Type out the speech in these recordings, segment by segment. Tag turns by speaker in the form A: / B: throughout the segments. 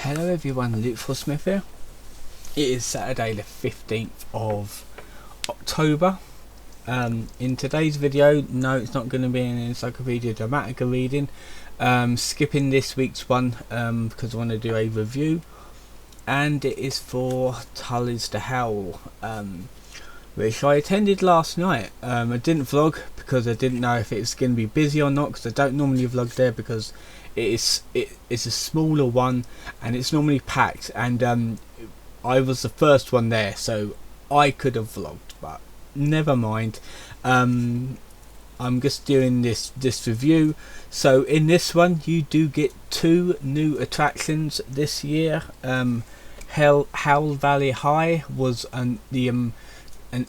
A: Hello everyone, Luke Smith here. It is Saturday the 15th of October. In today's video, no, it's not going to be an Encyclopedia Dramatica reading. Skipping this week's one because I want to do a review, and it is for Tully's the Howl, which I attended last night. I didn't vlog because I didn't know if it was going to be busy or not, because I don't normally vlog there because it's a smaller one and it's normally packed, and I was the first one there, so I could have vlogged, but never mind. I'm just doing this review. So in this one you do get 2 new attractions this year. Howl Valley High was an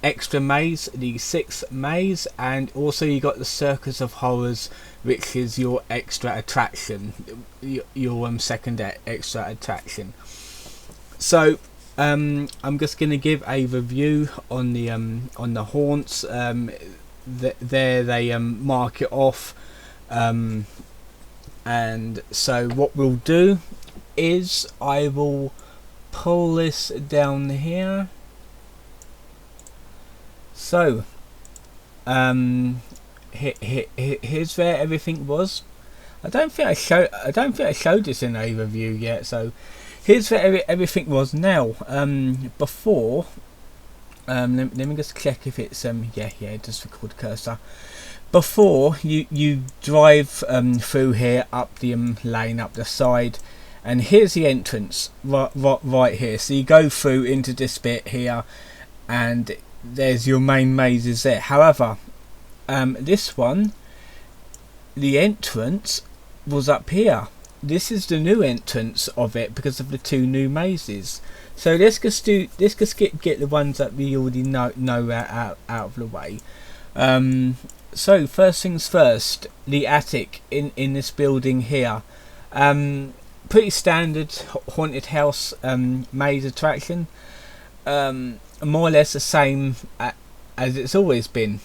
A: extra maze, the 6th maze, and also you got the Circus of Horrors, which is your extra attraction, your second extra attraction. So I'm just going to give a review on the haunts. There they mark it off, and so what we'll do is I will pull this down here. So here's where everything was. I don't think I showed this in a review yet. So here's where everything was now. Before, let me just check if it's yeah, just record cursor. Before you drive through here, up the lane, up the side, and here's the entrance right here. So you go through into this bit here, and there's your main mazes there. However, this one, the entrance was up here. This is the new entrance of it because of the 2 new mazes. So let's just get the ones that we already know out of the way. So first things first, the attic in this building here. Pretty standard haunted house maze attraction. More or less the same as it's always been.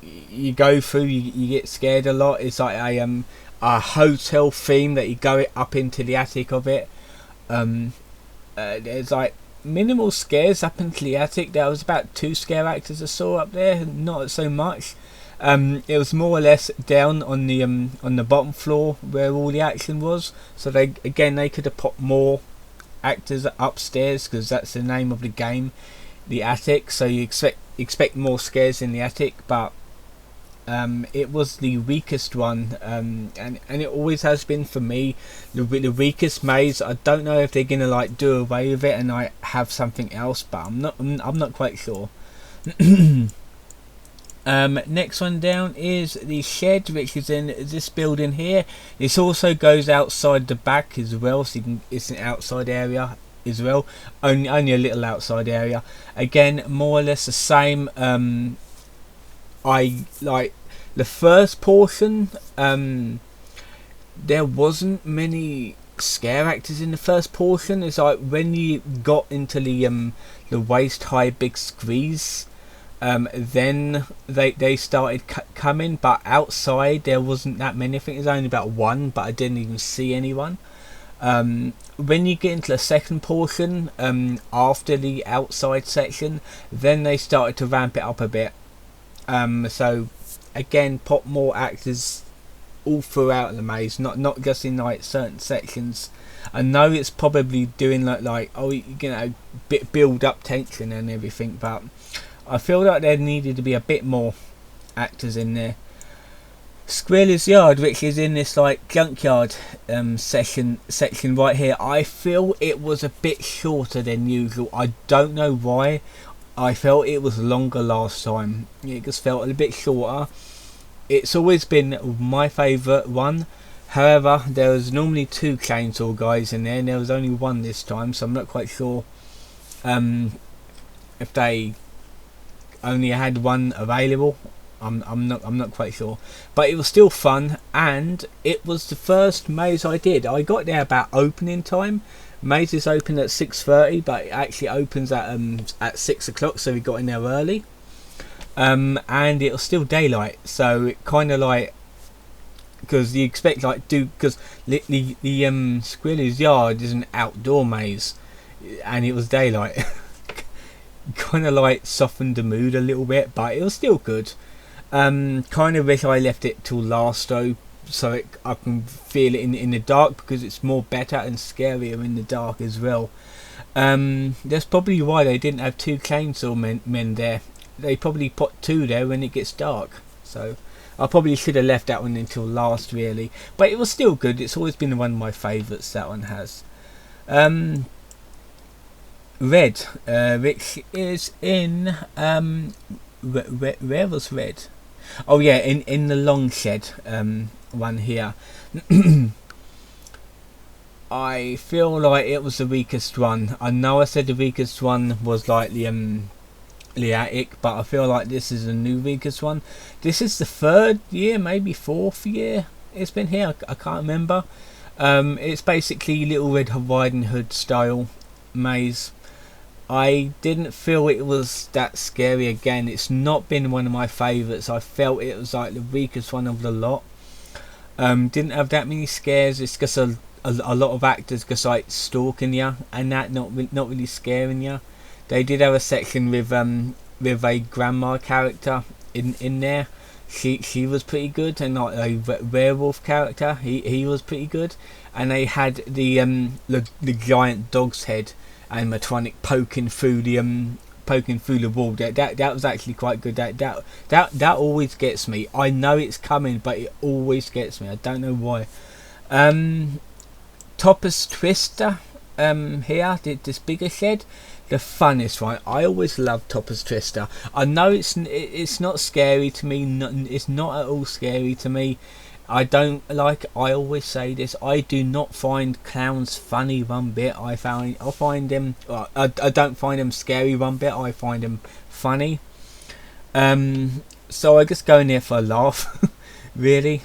A: You go through, you get scared a lot. It's like a hotel theme that you go up into the attic of it. There's like minimal scares up into the attic. There was about 2 scare actors I saw up there, not so much. It was more or less down on the bottom floor where all the action was. So they could have put more actors upstairs, because that's the name of the game, the attic. So you expect more scares in the attic, but it was the weakest one, and it always has been for me the weakest maze. I don't know if they're gonna like do away with it and I have something else, but I'm not quite sure. Next one down is the shed, which is in this building here. This also goes outside the back as well, so it's an outside area as well, only a little outside area. Again, more or less the same. I like the first portion. There wasn't many scare actors in the first portion. It's like when you got into the waist high big squeeze, then they started coming, but outside there wasn't that many. I think there's only about 1, but I didn't even see anyone. When you get into the second portion, after the outside section, then they started to ramp it up a bit. So again, put more actors all throughout the maze, not just in like certain sections. I know it's probably doing like build up tension and everything, but I feel like there needed to be a bit more actors in there. Squirrel's Yard, which is in this like junkyard section right here, I feel it was a bit shorter than usual. I don't know why. I felt it was longer last time. It just felt a bit shorter. It's always been my favourite one. However, there was normally 2 chainsaw guys in there, and there was only 1 this time, so I'm not quite sure if they only had 1 available. I'm not quite sure, but it was still fun, and it was the first maze I did. I got there about opening time. Maze is open at 6:30, but it actually opens at 6 o'clock, so we got in there early. And it was still daylight, so it kind of like because you expect like because the Squirrel's Yard is an outdoor maze, and it was daylight. Kind of like softened the mood a little bit, but it was still good. Kind of wish I left it till last though, so I can feel it in the dark, because it's more better and scarier in the dark as well. That's probably why they didn't have 2 chainsaw men there. They probably put 2 there when it gets dark. So I probably should have left that one until last, really. But it was still good. It's always been one of my favourites, that one has. Red, which is in where was Red? Oh yeah, in the long shed one here. I feel like it was the weakest one. I know I said the weakest one was like the attic, but I feel like this is a new weakest one. This is the 3rd year, maybe 4th year it's been here. I can't remember. It's basically Little Red Riding Hood style maze. I didn't feel it was that scary again. It's not been one of my favourites. I felt it was like the weakest one of the lot. Didn't have that many scares. It's just a lot of actors just like stalking you and that, not really scaring you. They did have a section with a grandma character in there. She was pretty good, and like a werewolf character, he was pretty good. And they had the giant dog's head animatronic poking through the wall. That was actually quite good. That always gets me. I know it's coming, but it always gets me. I don't know why. Topper's Twister here, this bigger shed, the funnest one. I always love Topper's Twister. I know it's not scary to me. It's not at all scary to me. I always say this, I do not find clowns funny one bit. I find them, I don't find them scary one bit. I find them funny. So I just go in there for a laugh. Really.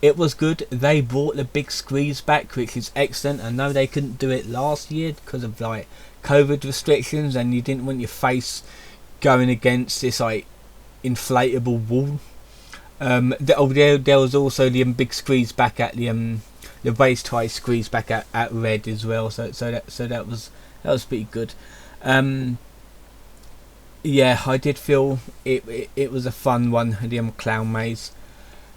A: It was good. They brought the big squeeze back, which is excellent. I know they couldn't do it last year because of like COVID restrictions, and you didn't want your face going against this like inflatable wall. There was also the big squeeze back at the waist high squeeze back at Red as well. So that was pretty good. Yeah, I did feel it was a fun one, the clown maze.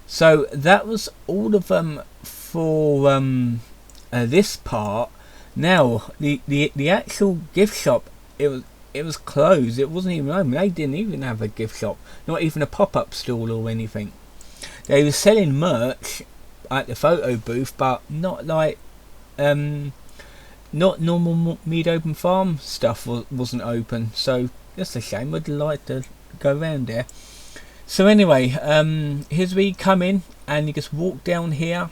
A: So that was all of them for this part. Now the actual gift shop, it was closed. It wasn't even open. They didn't even have a gift shop, not even a pop-up stall or anything. They were selling merch at the photo booth, but not like not normal Mead Open Farm stuff wasn't open. So that's a shame. I'd like to go around there. So anyway, here's where you come in, and you just walk down here.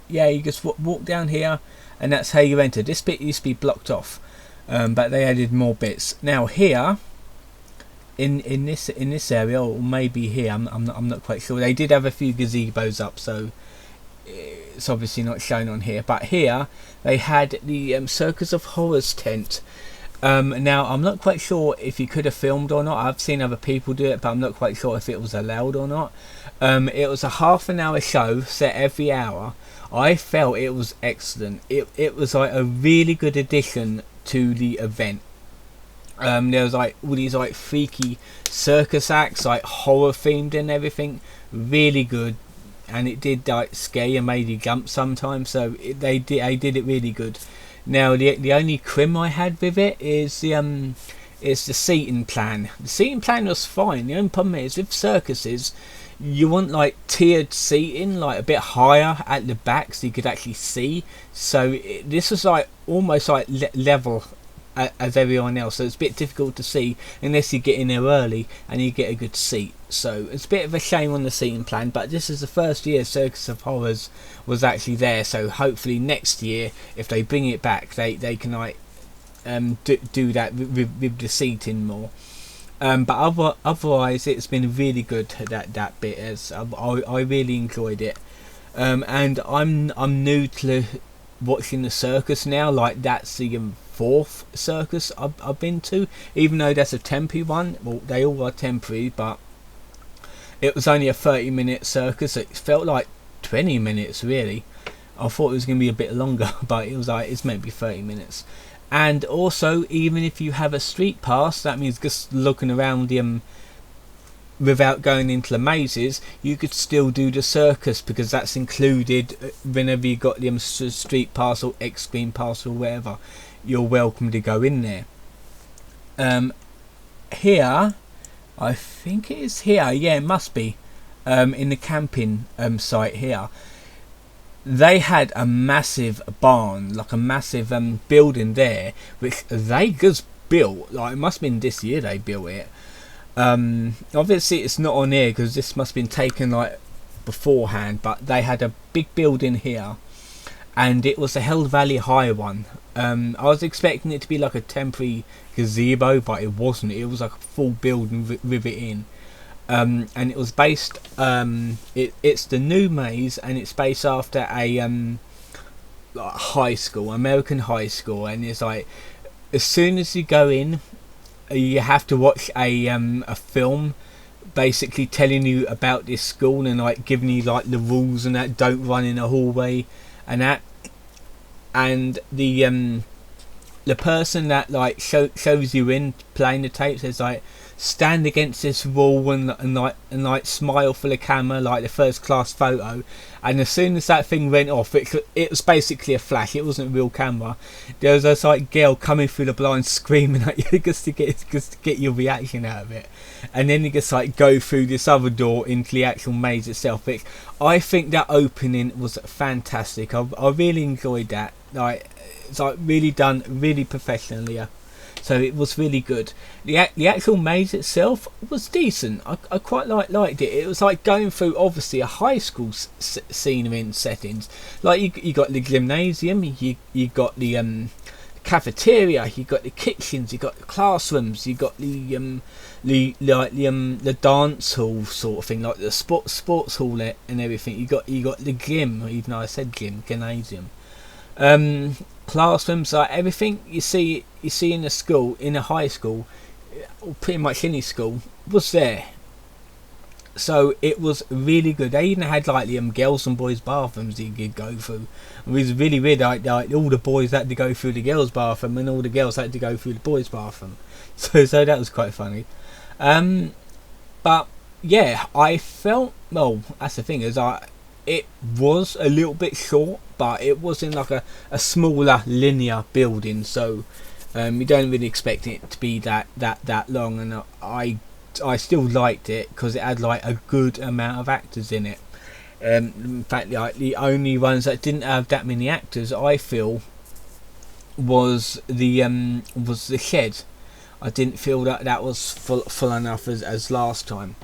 A: Yeah, you just walk down here, and that's how you enter. This bit used to be blocked off, but they added more bits. Now here, in this area, or maybe here, I'm not quite sure. They did have a few gazebos up, so it's obviously not shown on here. But here they had the Circus of Horrors tent. Now I'm not quite sure if you could have filmed or not. I've seen other people do it, but I'm not quite sure if it was allowed or not. It was a half-an-hour show set every hour. I felt it was excellent. It was like a really good addition to the event. There was like all these like freaky circus acts, like horror themed and everything. Really good, and it did like scare you, made you jump sometimes. So they did it really good. Now the only crim I had with it is the seating plan. The seating plan was fine. The only problem is with circuses, you want like tiered seating, like a bit higher at the back, so you could actually see. So this was like almost like level as everyone else, so it's a bit difficult to see unless you get in there early and you get a good seat. So it's a bit of a shame on the seating plan, but this is the first year Circus of Horrors was actually there, so hopefully next year, if they bring it back, they can like do that with the seating more. But otherwise it's been really good, that bit. As I really enjoyed it. And I'm new to watching the circus now. Like that's the 4th circus I've been to, even though that's a temporary one. Well, they all are temporary, but it was only a 30-minute circus. It felt like 20 minutes really. I thought it was going to be a bit longer, but it was like, it's meant to be 30 minutes. And also, even if you have a street pass, that means just looking around the without going into the mazes, you could still do the circus, because that's included whenever you got the street pass or X-Screen pass or whatever. You're welcome to go in there. Here, I think it is here, yeah, it must be, in the camping site here, they had a massive barn, like a massive building there, which they just built. Like, it must have been this year they built it. Obviously it's not on here because this must have been taken like beforehand, but they had a big building here, and it was a Hell Valley High one. I was expecting it to be like a temporary gazebo, but it wasn't. It was like a full building with it in, and it was based it's the new maze, and it's based after a like high school, American high school, and it's like, as soon as you go in, you have to watch a film basically telling you about this school, and like giving you like the rules and that. Don't run in a hallway and that. And the person that like shows you in playing the tape says like, stand against this wall and smile for the camera, like the first class photo. And as soon as that thing went off, it was basically a flash. It wasn't a real camera. There was this like girl coming through the blinds screaming at you just to get your reaction out of it. And then you just like go through this other door into the actual maze itself. Which I think that opening was fantastic. I really enjoyed that. Like, it's like really done, really professionally. So it was really good. The actual maze itself was decent. I quite liked it. It was like going through obviously a high school scenery and settings. Like you got the gymnasium, you got the cafeteria, you got the kitchens, you got the classrooms, you got the dance hall sort of thing, like the sports hall and everything. You got the gym, even though I said gymnasium. Classrooms, like everything you see in a school, in a high school, or pretty much any school, was there. So it was really good. They even had like the girls and boys bathrooms you could go through. It was really weird. Like all the boys had to go through the girls' bathroom, and all the girls had to go through the boys' bathroom. So that was quite funny. But yeah, I felt, well, that's the thing, is it was a little bit short, but it was in like a smaller linear building, so you don't really expect it to be that long. And I still liked it because it had like a good amount of actors in it. In fact, like the only ones that didn't have that many actors, I feel, was the shed. I didn't feel that was full enough as last time.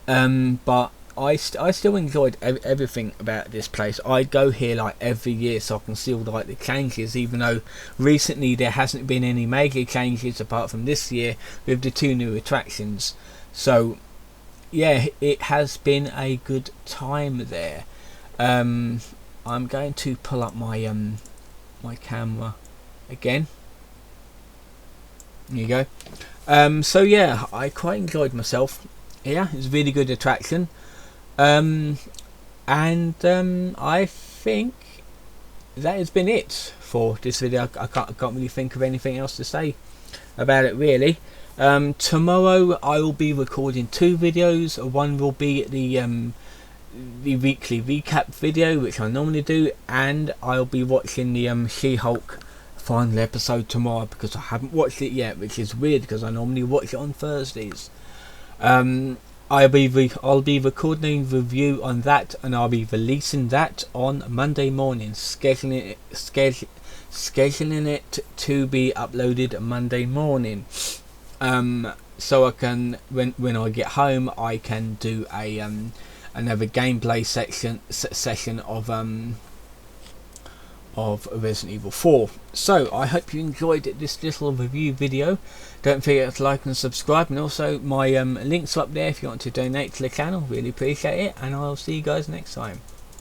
A: But I still enjoyed everything about this place. I go here like every year so I can see all like the changes, even though recently there hasn't been any major changes apart from this year with the 2 new attractions. So yeah, it has been a good time there. I'm going to pull up my my camera again. There you go. So yeah, I quite enjoyed myself. Yeah, it's a really good attraction. I think that has been it for this video. I can't really think of anything else to say about it really. Tomorrow I will be recording 2 videos. One will be the weekly recap video, which I normally do, and I'll be watching the She-Hulk final episode tomorrow, because I haven't watched it yet, which is weird because I normally watch it on Thursdays. I'll be recording a review on that, and I'll be releasing that on Monday morning, scheduling it to be uploaded Monday morning. So I can, when I get home, I can do a another gameplay session of Resident Evil 4. So I hope you enjoyed this little review video. Don't forget to like and subscribe, and also my links are up there if you want to donate to the channel. Really appreciate it, and I'll see you guys next time.